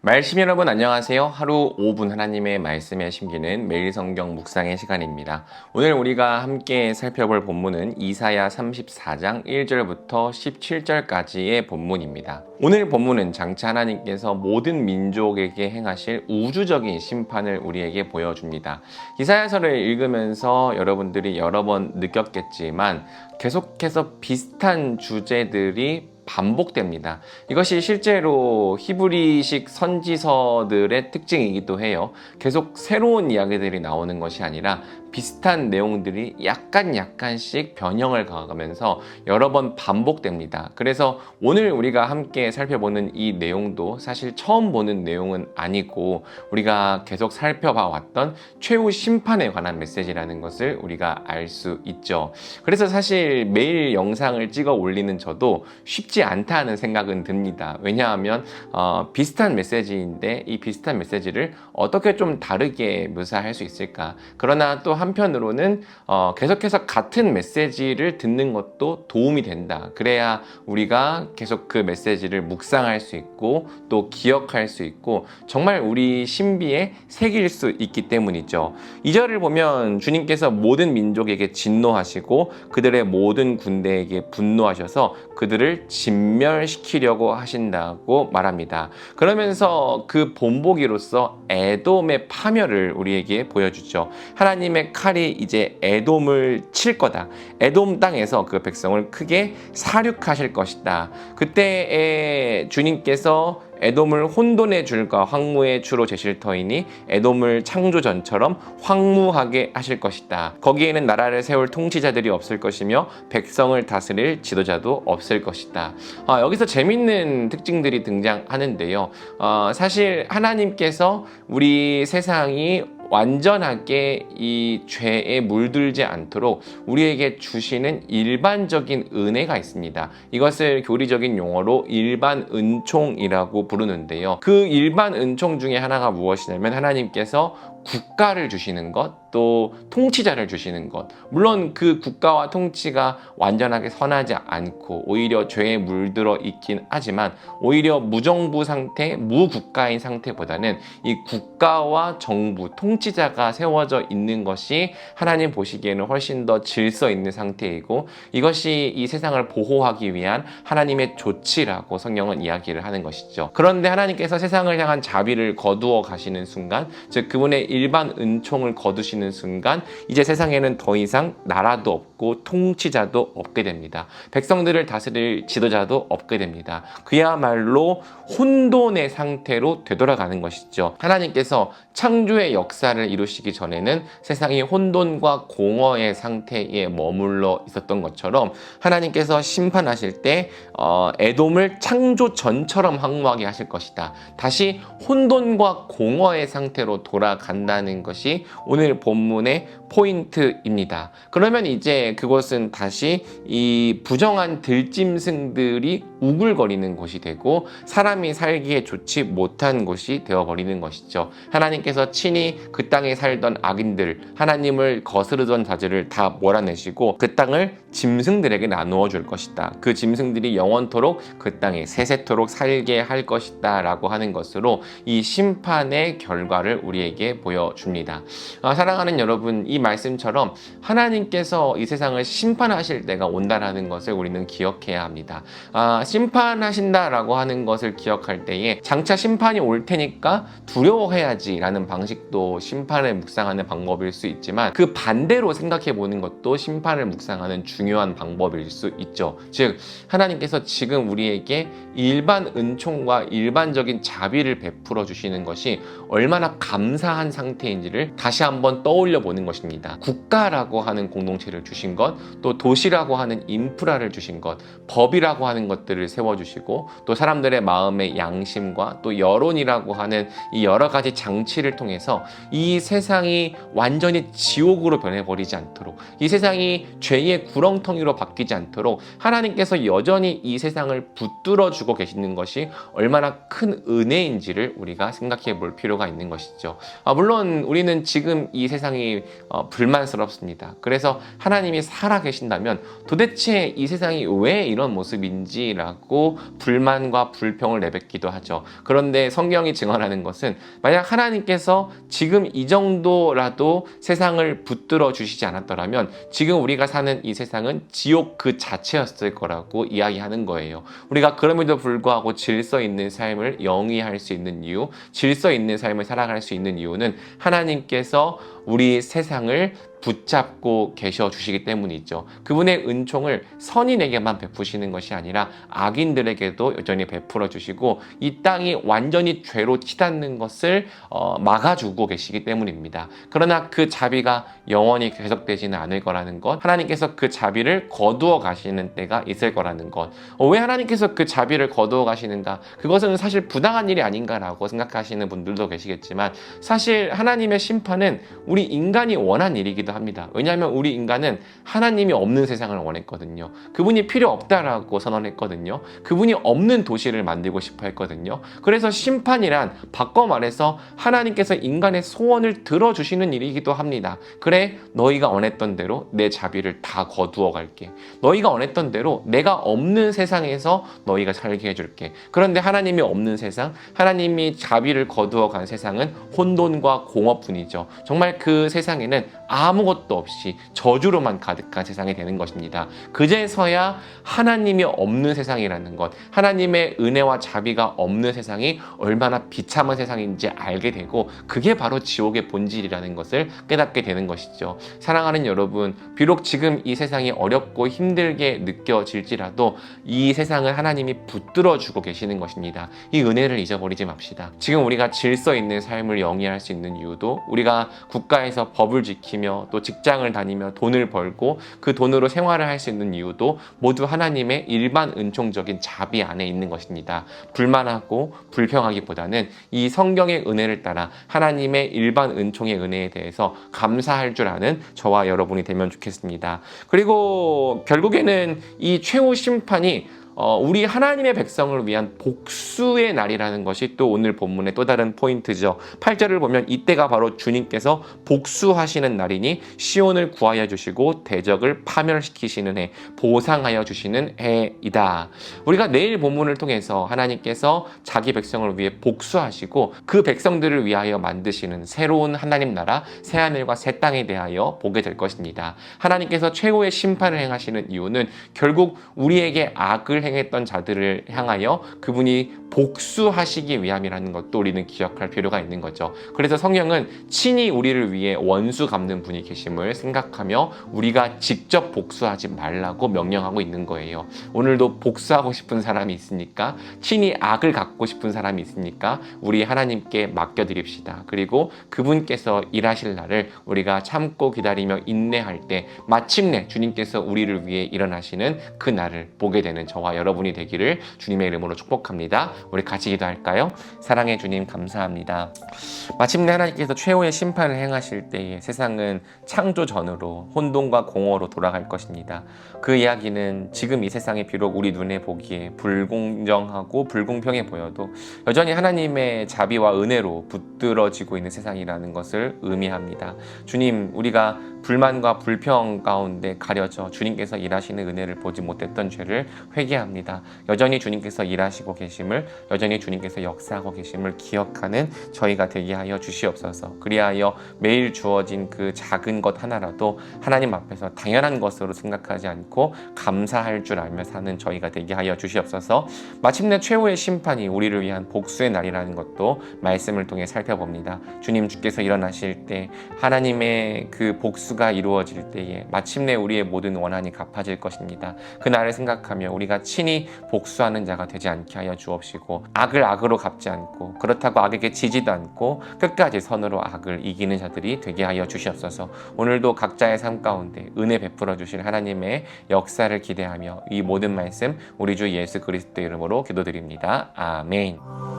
말씀 여러분 안녕하세요. 하루 5분 하나님의 말씀에 심기는 매일 성경 묵상의 시간입니다. 오늘 우리가 함께 살펴볼 본문은 이사야 34장 1절부터 17절까지의 본문입니다. 오늘 본문은 장차 하나님께서 모든 민족에게 행하실 우주적인 심판을 우리에게 보여줍니다. 이사야서를 읽으면서 여러분들이 여러 번 느꼈겠지만 계속해서 비슷한 주제들이 반복됩니다. 이것이 실제로 히브리식 선지서들의 특징이기도 해요. 계속 새로운 이야기들이 나오는 것이 아니라 비슷한 내용들이 약간씩 변형을 가하면서 여러 번 반복됩니다. 그래서 오늘 우리가 함께 살펴보는 이 내용도 사실 처음 보는 내용은 아니고 우리가 계속 살펴봐 왔던 최후 심판에 관한 메시지라는 것을 우리가 알 수 있죠. 그래서 사실 매일 영상을 찍어 올리는 저도 쉽지 않다는 생각은 듭니다. 왜냐하면 비슷한 메시지인데 이 비슷한 메시지를 어떻게 좀 다르게 묘사할 수 있을까? 그러나 또 한편으로는 계속해서 같은 메시지를 듣는 것도 도움이 된다. 그래야 우리가 계속 그 메시지를 묵상할 수 있고 또 기억할 수 있고 정말 우리 신비에 새길 수 있기 때문이죠. 2절을 보면 주님께서 모든 민족에게 진노하시고 그들의 모든 군대에게 분노하셔서 그들을 진멸시키려고 하신다고 말합니다. 그러면서 그 본보기로서 에돔의 파멸을 우리에게 보여주죠. 하나님의 칼이 이제 에돔을 칠 거다. 에돔 땅에서 그 백성을 크게 사륙하실 것이다. 그때에 주님께서 에돔을 혼돈의 줄과 황무의 주로 제실 터이니 에돔을 창조 전처럼 황무하게 하실 것이다. 거기에는 나라를 세울 통치자들이 없을 것이며 백성을 다스릴 지도자도 없을 것이다. 여기서 재밌는 특징들이 등장하는데요. 사실 하나님께서 우리 세상이 완전하게 이 죄에 물들지 않도록 우리에게 주시는 일반적인 은혜가 있습니다. 이것을 교리적인 용어로 일반 은총이라고 부르는데요. 그 일반 은총 중에 하나가 무엇이냐면 하나님께서 국가를 주시는 것, 또 통치자를 주시는 것. 물론 그 국가와 통치가 완전하게 선하지 않고 오히려 죄에 물들어 있긴 하지만 오히려 무정부 상태, 무국가인 상태보다는 이 국가와 정부, 통치자가 세워져 있는 것이 하나님 보시기에는 훨씬 더 질서 있는 상태이고 이것이 이 세상을 보호하기 위한 하나님의 조치라고 성경은 이야기를 하는 것이죠. 그런데 하나님께서 세상을 향한 자비를 거두어 가시는 순간, 즉 그분의 일반 은총을 거두시는 순간 이제 세상에는 더 이상 나라도 없고 통치자도 없게 됩니다. 백성들을 다스릴 지도자도 없게 됩니다. 그야말로 혼돈의 상태로 되돌아가는 것이죠. 하나님께서 창조의 역사를 이루시기 전에는 세상이 혼돈과 공허의 상태에 머물러 있었던 것처럼 하나님께서 심판하실 때 에돔을 창조 전처럼 황무하게 하실 것이다. 다시 혼돈과 공허의 상태로 돌아간다는 것이 오늘 본문의 포인트입니다. 그러면 이제 그것은 다시 이 부정한 들짐승들이 우글거리는 곳이 되고 사람이 살기에 좋지 못한 곳이 되어버리는 것이죠. 하나님께서 친히 그 땅에 살던 악인들, 하나님을 거스르던 자들을 다 몰아내시고 그 땅을 짐승들에게 나누어 줄 것이다. 그 짐승들이 영원토록 그 땅에 세세토록 살게 할 것이다 라고 하는 것으로 이 심판의 결과를 우리에게 보여줍니다. 사랑하는 여러분, 이 말씀처럼 하나님께서 이 세상을 심판하실 때가 온다라는 것을 우리는 기억해야 합니다. 심판하신다라고 하는 것을 기억할 때에 장차 심판이 올 테니까 두려워해야지 라는 방식도 심판을 묵상하는 방법일 수 있지만 그 반대로 생각해 보는 것도 심판을 묵상하는 중요한 방법일 수 있죠. 즉 하나님께서 지금 우리에게 일반 은총과 일반적인 자비를 베풀어 주시는 것이 얼마나 감사한 상태인지를 다시 한번 떠올려 보는 것입니다. 국가라고 하는 공동체를 주신 것, 또 도시라고 하는 인프라를 주신 것, 법이라고 하는 것들을 세워주시고 또 사람들의 마음의 양심과 또 여론이라고 하는 이 여러 가지 장치를 통해서 이 세상이 완전히 지옥으로 변해버리지 않도록 이 세상이 죄의 엉덩텅이로 바뀌지 않도록 하나님께서 여전히 이 세상을 붙들어 주고 계시는 것이 얼마나 큰 은혜인지를 우리가 생각해 볼 필요가 있는 것이죠. 물론 우리는 지금 이 세상이 불만스럽습니다. 그래서 하나님이 살아 계신다면 도대체 이 세상이 왜 이런 모습인지라고 불만과 불평을 내뱉기도 하죠. 그런데 성경이 증언하는 것은 만약 하나님께서 지금 이 정도라도 세상을 붙들어 주시지 않았더라면 지금 우리가 사는 이 세상은 지옥 그 자체였을 거라고 이야기하는 거예요. 우리가 그럼에도 불구하고 질서 있는 삶을 영위할 수 있는 이유, 질서 있는 삶을 살아갈 수 있는 이유는 하나님께서 우리 세상을 붙잡고 계셔 주시기 때문이죠. 그분의 은총을 선인에게만 베푸시는 것이 아니라 악인들에게도 여전히 베풀어 주시고 이 땅이 완전히 죄로 치닫는 것을 막아주고 계시기 때문입니다. 그러나 그 자비가 영원히 계속되지는 않을 거라는 것, 하나님께서 그 자비를 거두어 가시는 때가 있을 거라는 것. 왜 하나님께서 그 자비를 거두어 가시는가? 그것은 사실 부당한 일이 아닌가라고 생각하시는 분들도 계시겠지만 사실 하나님의 심판은 우리 인간이 원한 일이기도 합니다. 왜냐하면 우리 인간은 하나님이 없는 세상을 원했거든요. 그분이 필요 없다라고 선언했거든요. 그분이 없는 도시를 만들고 싶어 했거든요. 그래서 심판이란 바꿔 말해서 하나님께서 인간의 소원을 들어주시는 일이기도 합니다. 그래, 너희가 원했던 대로 내 자비를 다 거두어 갈게. 너희가 원했던 대로 내가 없는 세상에서 너희가 살게 해줄게. 그런데 하나님이 없는 세상, 하나님이 자비를 거두어 간 세상은 혼돈과 공허뿐이죠. 정말 그 세상에는 아무것도 없이 저주로만 가득한 세상이 되는 것입니다. 그제서야 하나님이 없는 세상이라는 것, 하나님의 은혜와 자비가 없는 세상이 얼마나 비참한 세상인지 알게 되고 그게 바로 지옥의 본질이라는 것을 깨닫게 되는 것이죠. 사랑하는 여러분, 비록 지금 이 세상이 어렵고 힘들게 느껴질지라도 이 세상을 하나님이 붙들어주고 계시는 것입니다. 이 은혜를 잊어버리지 맙시다. 지금 우리가 질서 있는 삶을 영위할 수 있는 이유도 우리가 국가에서 법을 지키며 또 직장을 다니며 돈을 벌고 그 돈으로 생활을 할 수 있는 이유도 모두 하나님의 일반 은총적인 자비 안에 있는 것입니다. 불만하고 불평하기보다는 이 성경의 은혜를 따라 하나님의 일반 은총의 은혜에 대해서 감사할 줄 아는 저와 여러분이 되면 좋겠습니다. 그리고 결국에는 이 최후 심판이 우리 하나님의 백성을 위한 복수의 날이라는 것이 또 오늘 본문의 또 다른 포인트죠. 8절을 보면 이때가 바로 주님께서 복수하시는 날이니 시온을 구하여 주시고 대적을 파멸시키시는 해, 보상하여 주시는 해이다. 우리가 내일 본문을 통해서 하나님께서 자기 백성을 위해 복수하시고 그 백성들을 위하여 만드시는 새로운 하나님 나라, 새하늘과 새 땅에 대하여 보게 될 것입니다. 하나님께서 최후의 심판을 행하시는 이유는 결국 우리에게 악을 행했던 자들을 향하여 그분이 복수하시기 위함이라는 것도 우리는 기억할 필요가 있는 거죠. 그래서 성경은 친히 우리를 위해 원수 갚는 분이 계심을 생각하며 우리가 직접 복수하지 말라고 명령하고 있는 거예요. 오늘도 복수하고 싶은 사람이 있으니까, 친히 악을 갚고 싶은 사람이 있으니까 우리 하나님께 맡겨드립시다. 그리고 그분께서 일하실 날을 우리가 참고 기다리며 인내할 때 마침내 주님께서 우리를 위해 일어나시는 그 날을 보게 되는 저와 여러분이 되기를 주님의 이름으로 축복합니다. 우리 같이 기도할까요? 사랑의 주님, 감사합니다. 마침내 하나님께서 최후의 심판을 행하실 때에 세상은 창조 전으로 혼돈과 공허로 돌아갈 것입니다. 그 이야기는 지금 이 세상이 비록 우리 눈에 보기에 불공정하고 불공평해 보여도 여전히 하나님의 자비와 은혜로 붙들어지고 있는 세상이라는 것을 의미합니다. 주님, 우리가 불만과 불평 가운데 가려져 주님께서 일하시는 은혜를 보지 못했던 죄를 회개합니다. 여전히 주님께서 일하시고 계심을, 여전히 주님께서 역사하고 계심을 기억하는 저희가 되게 하여 주시옵소서. 그리하여 매일 주어진 그 작은 것 하나라도 하나님 앞에서 당연한 것으로 생각하지 않고 감사할 줄 알며 사는 저희가 되게 하여 주시옵소서. 마침내 최후의 심판이 우리를 위한 복수의 날이라는 것도 말씀을 통해 살펴봅니다. 주님, 주께서 일어나실 때 하나님의 그 복수가 이루어질 때에 마침내 우리의 모든 원한이 갚아질 것입니다. 그 날을 생각하며 우리가 친히 복수하는 자가 되지 않게 하여 주옵시고, 악을 악으로 갚지 않고 그렇다고 악에게 지지도 않고 끝까지 선으로 악을 이기는 자들이 되게 하여 주시옵소서. 오늘도 각자의 삶 가운데 은혜 베풀어 주실 하나님의 역사를 기대하며 이 모든 말씀 우리 주 예수 그리스도 이름으로 기도드립니다. 아멘.